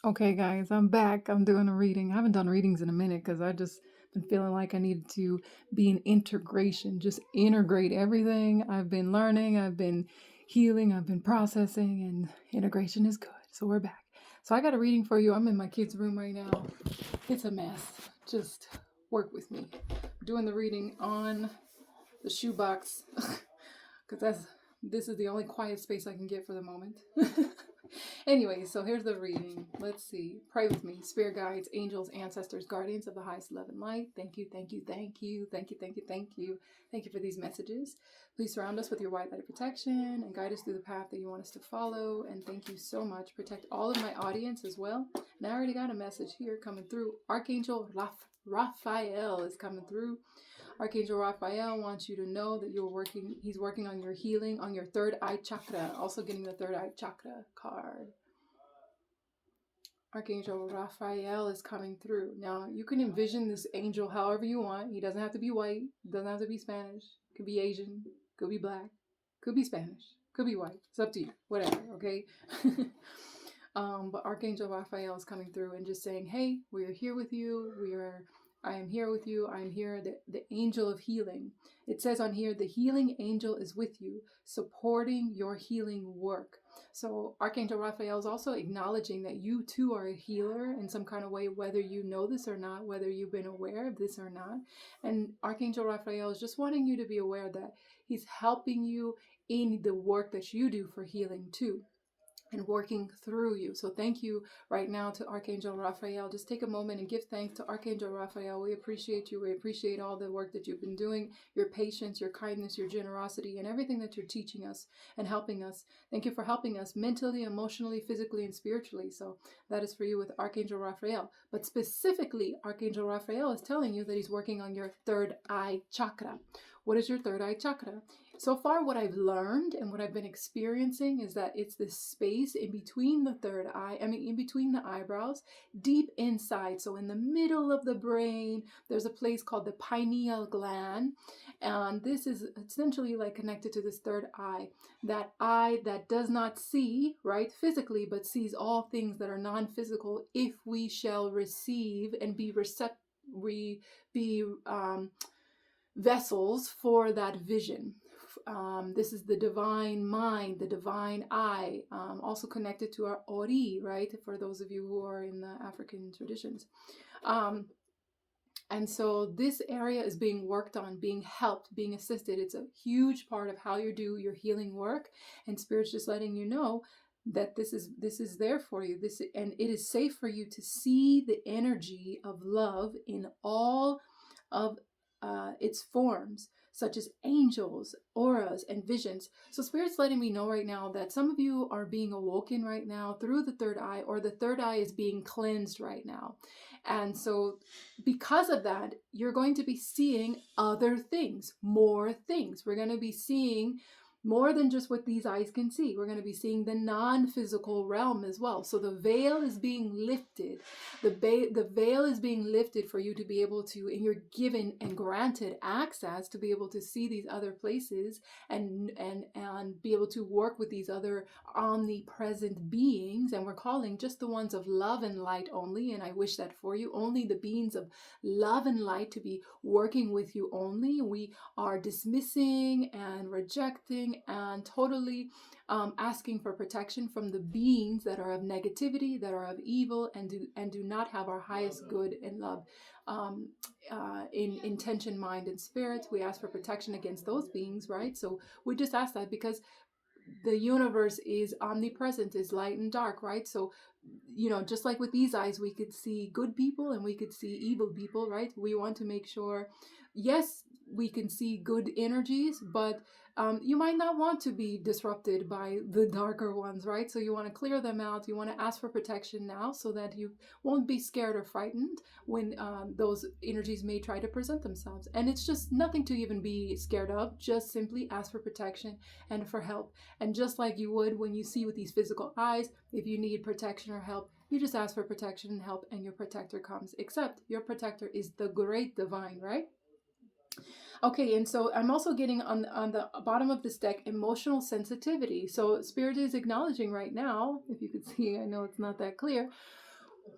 Okay, guys, I'm back. I'm doing a reading. I haven't done readings in a minute because I just been feeling like I needed to be in integration, just integrate everything I've been learning, I've been healing, I've been processing, and integration is good. So we're back. So I got a reading for you. I'm in my kids' room right now. It's a mess. Just work with me. I'm doing the reading on the shoebox because this is the only quiet space I can get for the moment. Anyway, so here's the reading. Let's see. Pray with me. Spirit guides, angels, ancestors, guardians of the highest love and light. Thank you, thank you, thank you, thank you, thank you, thank you. Thank you for these messages. Please surround us with your white light of protection and guide us through the path that you want us to follow. And thank you so much. Protect all of my audience as well. And I already got a message here coming through. Archangel Raphael is coming through. Archangel Raphael wants you to know that he's working on your healing, on your third eye chakra. Also getting the third eye chakra card. Archangel Raphael is coming through. Now, you can envision this angel however you want. He doesn't have to be white. Doesn't have to be Spanish. Could be Asian. Could be black. Could be Spanish. Could be white. It's up to you. Whatever, okay? But Archangel Raphael is coming through and just saying, hey, we are here with you. I am here with you. I am here, the angel of healing. It says on here, the healing angel is with you, supporting your healing work. So Archangel Raphael is also acknowledging that you too are a healer in some kind of way, whether you know this or not, whether you've been aware of this or not. And Archangel Raphael is just wanting you to be aware that he's helping you in the work that you do for healing too, and working through you. So thank you right now to Archangel Raphael. Just take a moment and give thanks to Archangel Raphael. We appreciate you. We appreciate all the work that you've been doing, your patience, your kindness, your generosity, and everything that you're teaching us and helping us. Thank you for helping us mentally, emotionally, physically, and spiritually. So that is for you with Archangel Raphael. But specifically, Archangel Raphael is telling you that he's working on your third eye chakra. What is your third eye chakra? So far, what I've learned and what I've been experiencing is that it's this space in between the third eye, in between the eyebrows, deep inside. So in the middle of the brain, there's a place called the pineal gland. And this is essentially like connected to this third eye. That eye that does not see, right, physically, but sees all things that are non-physical if we shall receive and be vessels for that vision. This is the divine mind, the divine eye, also connected to our ori, right? For those of you who are in the African traditions. And so this area is being worked on, being helped, being assisted. It's a huge part of how you do your healing work. And Spirit's just letting you know that this is there for you. And it is safe for you to see the energy of love in all of its forms, such as angels, auras, and visions. So Spirit's letting me know right now that some of you are being awoken right now through the third eye, or the third eye is being cleansed right now. And so because of that, you're going to be seeing other things, more things. We're going to be seeing more than just what these eyes can see. We're going to be seeing the non-physical realm as well. So the veil is being lifted. The veil is being lifted for you to be able to, and you're given and granted access to be able to see these other places and be able to work with these other omnipresent beings. And we're calling just the ones of love and light only. And I wish that for you. Only the beings of love and light to be working with you only. We are dismissing and rejecting and totally asking for protection from the beings that are of negativity, that are of evil, and do not have our highest good and love in intention, mind, and spirit. We ask for protection against those beings, right? So we just ask that because the universe is omnipresent, is light and dark, right? So, just like with these eyes, we could see good people and we could see evil people, right? We want to make sure, yes, we can see good energies, but you might not want to be disrupted by the darker ones, right? So you want to clear them out. You want to ask for protection now so that you won't be scared or frightened when those energies may try to present themselves. And it's just nothing to even be scared of. Just simply ask for protection and for help. And just like you would when you see with these physical eyes, if you need protection or help, you just ask for protection and help, and your protector comes. Except your protector is the great divine, right? Okay, and so I'm also getting on the bottom of this deck, emotional sensitivity. So Spirit is acknowledging right now, if you could see, I know it's not that clear,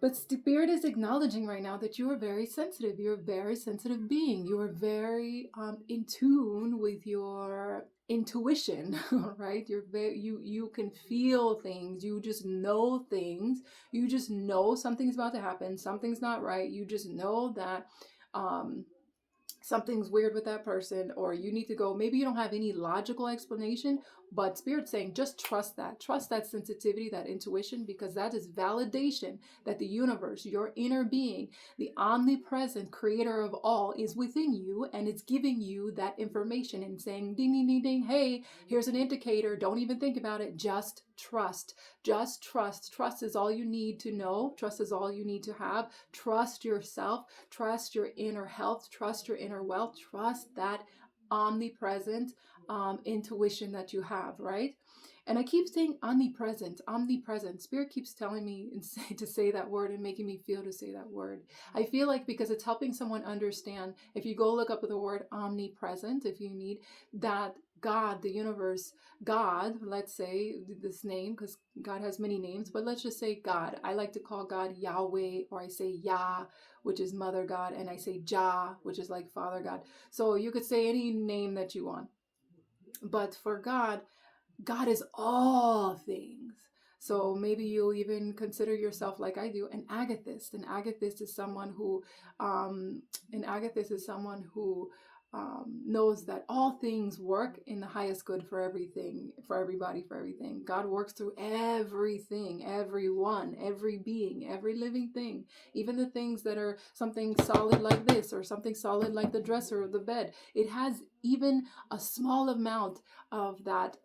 But Spirit is acknowledging right now that you are very sensitive. You're a very sensitive being. You are very in tune with your intuition, right? You can feel things. You just know things. You just know something's about to happen. Something's not right. You just know that um, something's weird with that person, or you need to go. Maybe you don't have any logical explanation, but Spirit's saying just trust that sensitivity, that intuition, because that is validation that the universe, your inner being, the omnipresent creator of all, is within you, and it's giving you that information and saying ding ding ding ding, hey, here's an indicator. Don't even think about it. Just trust. Trust is all you need to know. Trust is all you need to have. Trust yourself. Trust your inner health. Trust your inner wealth. Trust that omnipresent intuition that you have, right? And I keep saying omnipresent. Spirit keeps telling me to say that word and making me feel to say that word. I feel like because it's helping someone understand. If you go look up the word omnipresent, if you need that, God, the universe, God, let's say this name, because God has many names, but let's just say God. I like to call God Yahweh, or I say Yah, which is Mother God, and I say Jah, which is like Father God. So you could say any name that you want. But for God, God is all things. So maybe you'll even consider yourself, like I do, an agathist. An agathist is someone who, knows that all things work in the highest good for everything, for everybody, for everything. God works through everything, everyone, every being, every living thing, even the things that are something solid like this or something solid like the dresser or the bed. It has even a small amount of that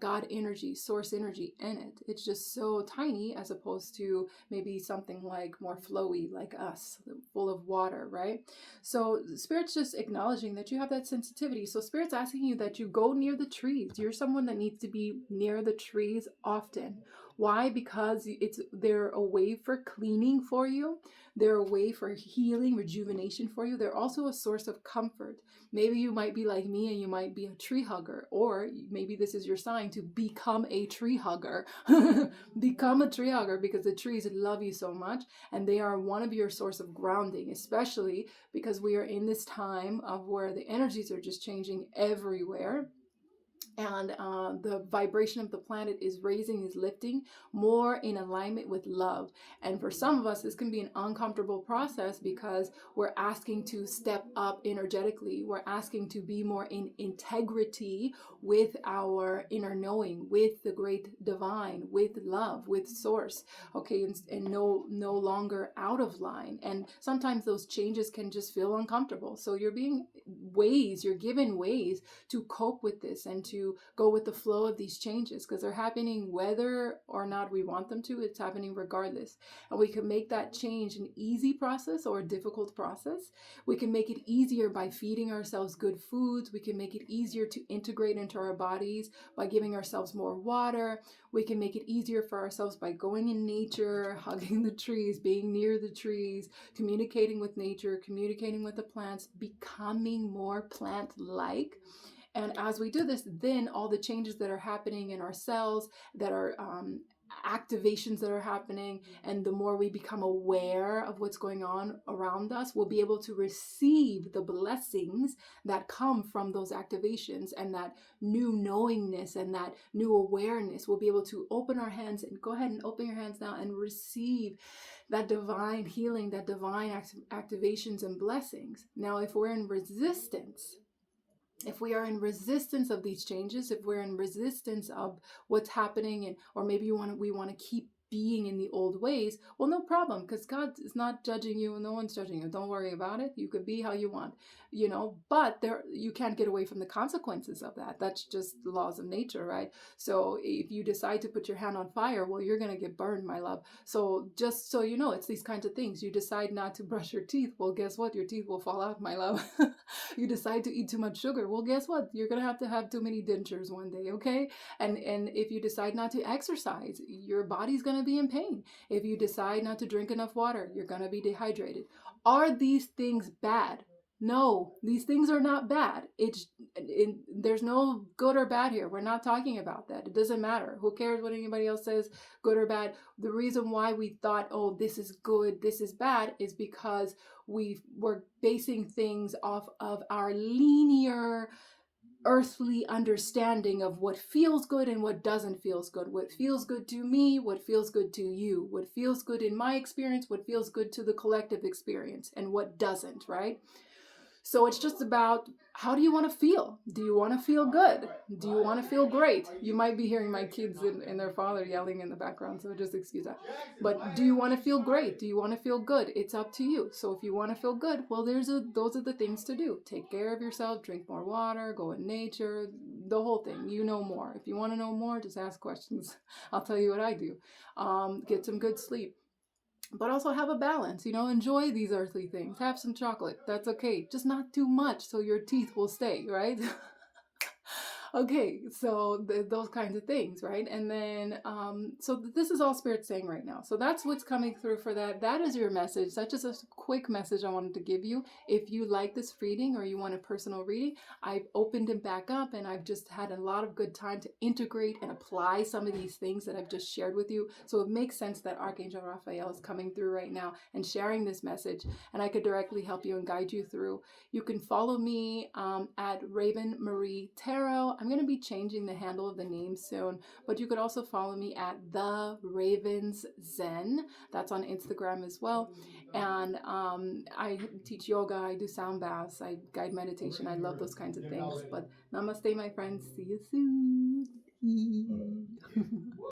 God energy, source energy in it. It's just so tiny as opposed to maybe something like more flowy like us, full of water, right? So Spirit's just acknowledging that you have that sensitivity. So Spirit's asking you that you go near the trees. You're someone that needs to be near the trees often. Why? Because they're a way for cleaning for you. They're a way for healing, rejuvenation for you. They're also a source of comfort. Maybe you might be like me and you might be a tree hugger, or maybe this is your sign to become a tree hugger. Become a tree hugger because the trees love you so much and they are one of your source of grounding, especially because we are in this time of where the energies are just changing everywhere. And the vibration of the planet is raising, is lifting more in alignment with love. And for some of us, this can be an uncomfortable process because we're asking to step up energetically. We're asking to be more in integrity with our inner knowing, with the great divine, with love, with source, okay, and no longer out of line. And sometimes those changes can just feel uncomfortable. So you're given ways to cope with this and to go with the flow of these changes, because they're happening whether or not we want them to. It's happening regardless. And we can make that change an easy process or a difficult process. We can make it easier by feeding ourselves good foods. We can make it easier to integrate into our bodies by giving ourselves more water. We can make it easier for ourselves by going in nature, hugging the trees, being near the trees, communicating with nature, communicating with the plants, becoming more plant-like. And as we do this, then all the changes that are happening in our cells, that are activations that are happening, and the more we become aware of what's going on around us, we'll be able to receive the blessings that come from those activations, and that new knowingness and that new awareness. We'll be able to open our hands, and go ahead and open your hands now and receive that divine healing, that divine activations and blessings. Now, if we're in resistance, if we are in resistance of these changes, if we're in resistance of what's happening, and or maybe we want to keep being in the old ways, well, no problem, because God is not judging you and no one's judging you. Don't worry about it. You could be how you want, but you can't get away from the consequences of that. That's just the laws of nature, right? So if you decide to put your hand on fire, well, you're going to get burned, my love. So just so you know, it's these kinds of things. You decide not to brush your teeth, well, guess what? Your teeth will fall out, my love. You decide to eat too much sugar, well, guess what? You're going to have too many dentures one day, okay? And if you decide not to exercise, your body's going to be in pain. If you decide not to drink enough water, you're going to be dehydrated. Are these things bad? No, these things are not bad. There's no good or bad here. We're not talking about that. It doesn't matter. Who cares what anybody else says, good or bad? The reason why we thought, oh, this is good, this is bad, is because we were basing things off of our linear earthly understanding of what feels good and what doesn't feel good. What feels good to me, what feels good to you, what feels good in my experience, what feels good to the collective experience, and what doesn't, right? So it's just about, how do you want to feel? Do you want to feel good? Do you want to feel great? You might be hearing my kids and their father yelling in the background, so just excuse that. But do you want to feel great? Do you want to feel good? It's up to you. So if you want to feel good, well, those are the things to do. Take care of yourself, drink more water, go in nature, the whole thing. You know more. If you want to know more, just ask questions. I'll tell you what I do. Get some good sleep. But also have a balance, enjoy these earthly things. Have some chocolate, that's okay. Just not too much so your teeth will stay, right? Okay, so those kinds of things, right? And then, so this is all Spirit saying right now. So that's what's coming through for that. That is your message. That's just a quick message I wanted to give you. If you like this reading or you want a personal reading, I've opened it back up and I've just had a lot of good time to integrate and apply some of these things that I've just shared with you. So it makes sense that Archangel Raphael is coming through right now and sharing this message, and I could directly help you and guide you through. You can follow me at ravenmarietarot. I'm going to be changing the handle of the name soon, but you could also follow me at The Ravens Zen. That's on Instagram as well. And I teach yoga, I do sound baths, I guide meditation. I love those kinds of things. But namaste, my friends. See you soon.